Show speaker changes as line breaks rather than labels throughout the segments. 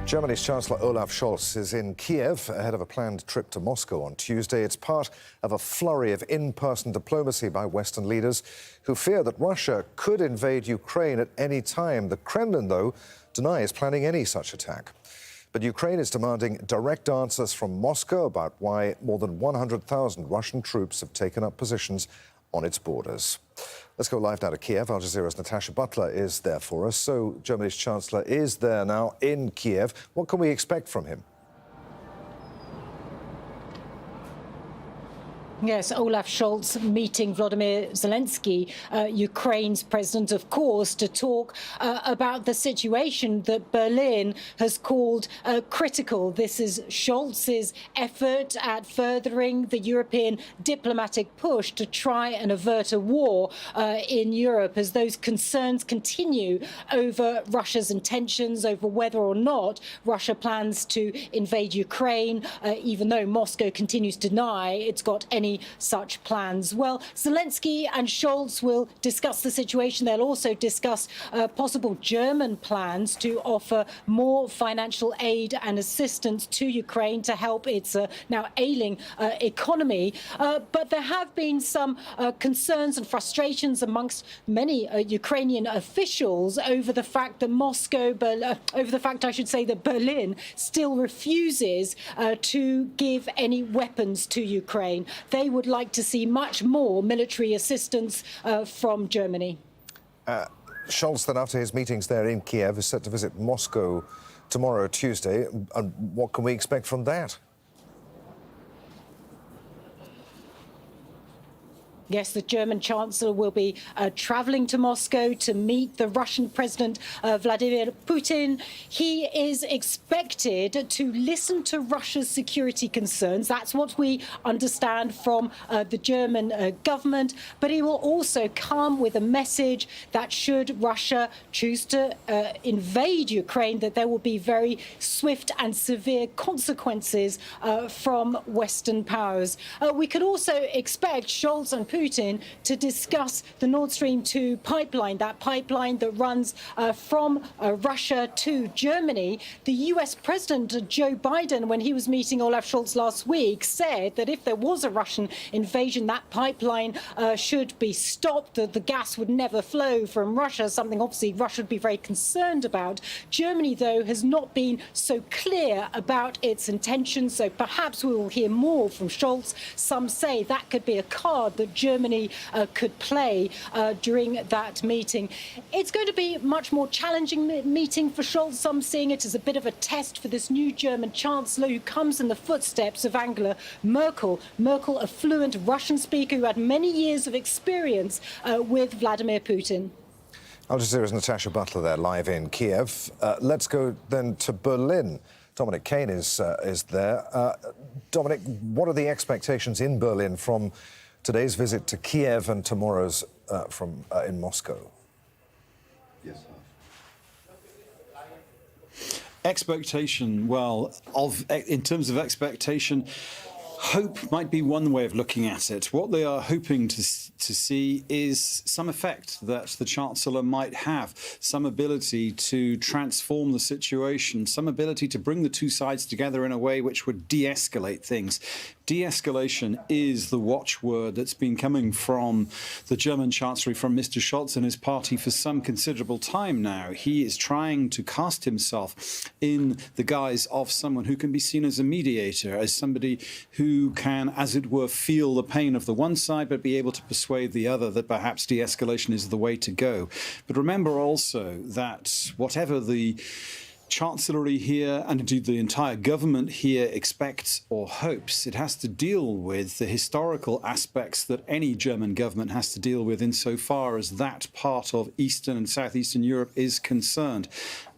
Germany's Chancellor Olaf Scholz is in Kiev ahead of a planned trip to Moscow on Tuesday. It's part of a flurry of in-person diplomacy by Western leaders who fear that Russia could invade Ukraine at any time. The Kremlin, though, denies planning any such attack. But Ukraine is demanding direct answers from Moscow about why more than 100,000 Russian troops have taken up positions on its borders. Let's go live now to Kiev. Al Jazeera's Natasha Butler is there for us. So Germany's Chancellor is there now in Kiev. What can we expect from him?
Yes, Olaf Scholz meeting Volodymyr Zelensky, Ukraine's president, of course, to talk about the situation that Berlin has called critical. This is Scholz's effort at furthering the European diplomatic push to try and avert a war in Europe as those concerns continue over Russia's intentions, over whether or not Russia plans to invade Ukraine, even though Moscow continues to deny it's got any such plans. Well, Zelensky and Scholz will discuss the situation. They'll also discuss possible German plans to offer more financial aid and assistance to Ukraine to help its now ailing economy. But there have been some concerns and frustrations amongst many Ukrainian officials over the fact that that Berlin still refuses to give any weapons to Ukraine. They would like to see much more military assistance from Germany.
Scholz, then, after his meetings there in Kiev, is set to visit Moscow tomorrow, Tuesday. And what can we expect from that?
Yes, the German Chancellor will be travelling to Moscow to meet the Russian President Vladimir Putin. He is expected to listen to Russia's security concerns. That's what we understand from the German government. But he will also come with a message that should Russia choose to invade Ukraine, that there will be very swift and severe consequences from Western powers. We could also expect Scholz and Putin to discuss the Nord Stream 2 pipeline, that pipeline that runs from Russia to Germany. The US President Joe Biden, when he was meeting Olaf Scholz last week, said that if there was a Russian invasion, that pipeline should be stopped, that the gas would never flow from Russia, something obviously Russia would be very concerned about. Germany, though, has not been so clear about its intentions, so perhaps we will hear more from Scholz. Some say that could be a card that Germany could play during that meeting. It's going to be a much more challenging meeting for Scholz. Some seeing it as a bit of a test for this new German Chancellor who comes in the footsteps of Angela Merkel. Merkel, a fluent Russian speaker who had many years of experience with Vladimir Putin.
Al Jazeera's Natasha Butler there, live in Kiev. Let's go then to Berlin. Dominic Kane is there. Dominic, what are the expectations in Berlin from today's visit to Kiev and tomorrow's in Moscow?
Yes.
Expectation, well, in terms of expectation, hope might be one way of looking at it. What they are hoping to see is some effect that the Chancellor might have, some ability to transform the situation, some ability to bring the two sides together in a way which would de-escalate things. De-escalation is the watchword that's been coming from the German Chancellery, from Mr. Scholz and his party for some considerable time now. He is trying to cast himself in the guise of someone who can be seen as a mediator, as somebody who can, as it were, feel the pain of the one side but be able to persuade the other that perhaps de-escalation is the way to go. But remember also that whatever the Chancellery here, and indeed the entire government here, expects or hopes, it has to deal with the historical aspects that any German government has to deal with insofar as that part of Eastern and Southeastern Europe is concerned.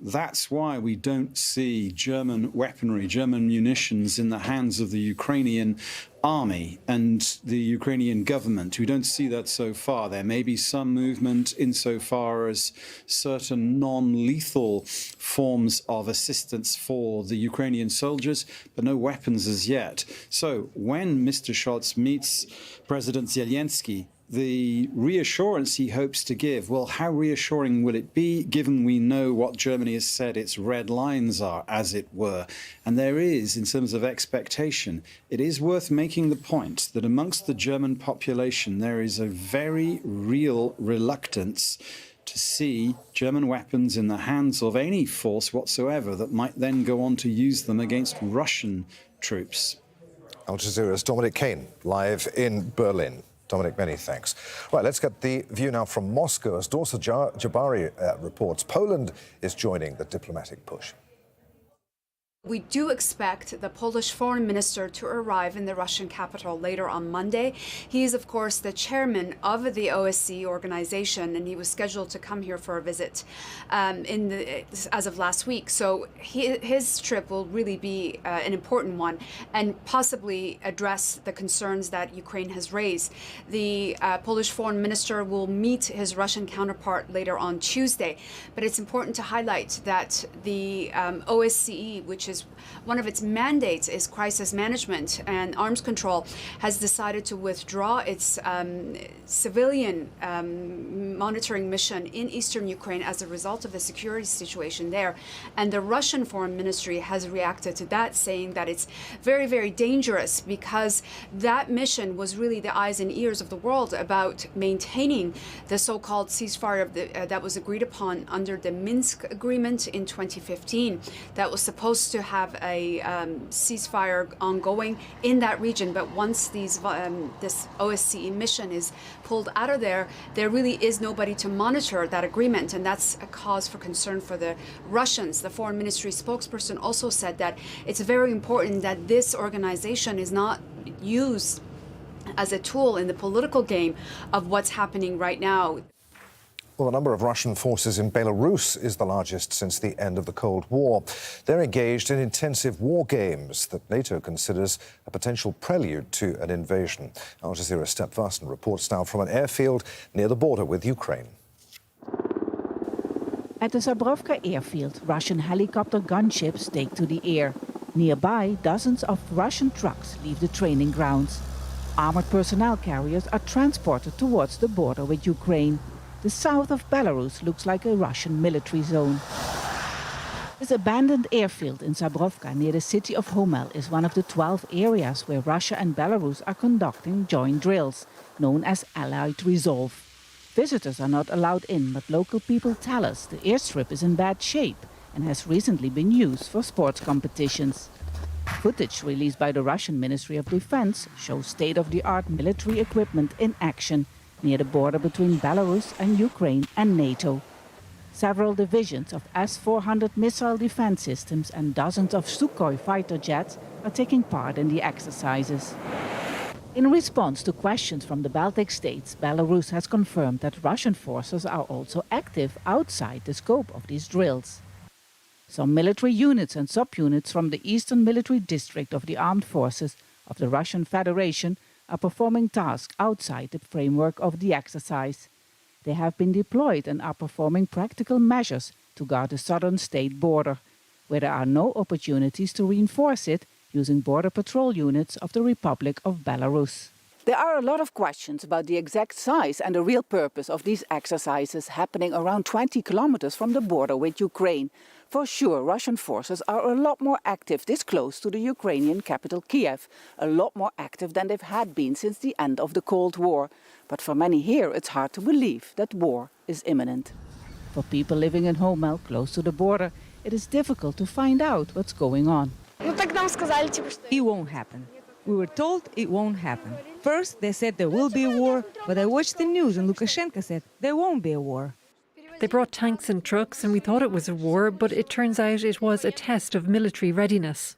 That's why we don't see German weaponry, German munitions in the hands of the Ukrainian army and the Ukrainian government. We don't see that so far. There may be some movement insofar as certain non-lethal forms of assistance for the Ukrainian soldiers, but no weapons as yet. So when Mr. Scholz meets President Zelensky the reassurance he hopes to give, well, how reassuring will it be, given we know what Germany has said its red lines are, as it were? And there is, in terms of expectation, it is worth making the point that amongst the German population there is a very real reluctance to see German weapons in the hands of any force whatsoever that might then go on to use them against Russian troops.
Al Jazeera's Dominic Kane, live in Berlin. Dominic, many thanks. Right, let's get the view now from Moscow. As Dorsa Jabari reports, Poland is joining the diplomatic push.
We do expect the Polish foreign minister to arrive in the Russian capital later on Monday. He is, of course, the chairman of the OSCE organization, and he was scheduled to come here for a visit as of last week. So his trip will really be an important one and possibly address the concerns that Ukraine has raised. The Polish foreign minister will meet his Russian counterpart later on Tuesday. But it's important to highlight that the OSCE, which is one of its mandates is crisis management and arms control, has decided to withdraw its civilian monitoring mission in eastern Ukraine as a result of the security situation there. And the Russian Foreign Ministry has reacted to that, saying that it's very, very dangerous because that mission was really the eyes and ears of the world about maintaining the so-called ceasefire that was agreed upon under the Minsk agreement in 2015 that was supposed to have a ceasefire ongoing in that region. But once this OSCE mission is pulled out of there, there really is nobody to monitor that agreement. And that's a cause for concern for the Russians. The Foreign Ministry spokesperson also said that it's very important that this organization is not used as a tool in the political game of what's happening right now.
Well, the number of Russian forces in Belarus is the largest since the end of the Cold War. They're engaged in intensive war games that NATO considers a potential prelude to an invasion. Al Jazeera's Step Varson reports now from an airfield near the border with Ukraine.
At the Zabrovka airfield, Russian helicopter gunships take to the air. Nearby, dozens of Russian trucks leave the training grounds. Armored personnel carriers are transported towards the border with Ukraine. The south of Belarus looks like a Russian military zone. This abandoned airfield in Zabrovka near the city of Homel is one of the 12 areas where Russia and Belarus are conducting joint drills, known as Allied Resolve. Visitors are not allowed in, but local people tell us the airstrip is in bad shape and has recently been used for sports competitions. Footage released by the Russian Ministry of Defense shows state-of-the-art military equipment in action near the border between Belarus and Ukraine and NATO. Several divisions of S-400 missile defense systems and dozens of Sukhoi fighter jets are taking part in the exercises. In response to questions from the Baltic states, Belarus has confirmed that Russian forces are also active outside the scope of these drills. Some military units and subunits from the Eastern Military District of the Armed Forces of the Russian Federation are performing tasks outside the framework of the exercise. They have been deployed and are performing practical measures to guard the southern state border, where there are no opportunities to reinforce it using border patrol units of the Republic of Belarus. There are a lot of questions about the exact size and the real purpose of these exercises happening around 20 kilometers from the border with Ukraine. For sure, Russian forces are a lot more active this close to the Ukrainian capital Kiev, a lot more active than they've had been since the end of the Cold War. But for many here, it's hard to believe that war is imminent. For people living in Homel, close to the border, it is difficult to find out what's going on.
It won't happen. We were told it won't happen. First, they said there will be a war, but I watched the news and Lukashenko said there won't be a war.
They brought tanks and trucks and we thought it was a war, but it turns out it was a test of military readiness.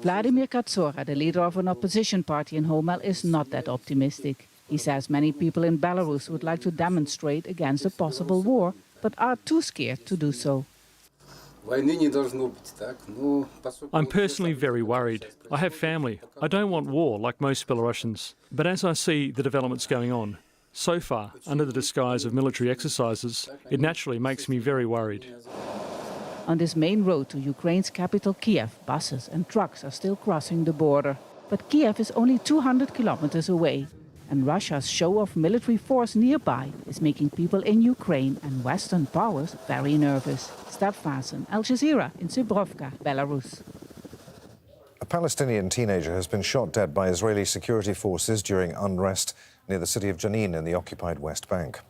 Vladimir Katsora, the leader of an opposition party in Homel, is not that optimistic. He says many people in Belarus would like to demonstrate against a possible war, but are too scared to do so.
I'm personally very worried. I have family. I don't want war like most Belarusians. But as I see the developments going on, so far, under the disguise of military exercises, it naturally makes me very worried.
On this main road to Ukraine's capital Kiev, buses and trucks are still crossing the border. But Kiev is only 200 kilometers away. And Russia's show of military force nearby is making people in Ukraine and Western powers very nervous. Stef Vassen, Al Jazeera in Dubrovka, Belarus.
A Palestinian teenager has been shot dead by Israeli security forces during unrest near the city of Jenin in the occupied West Bank.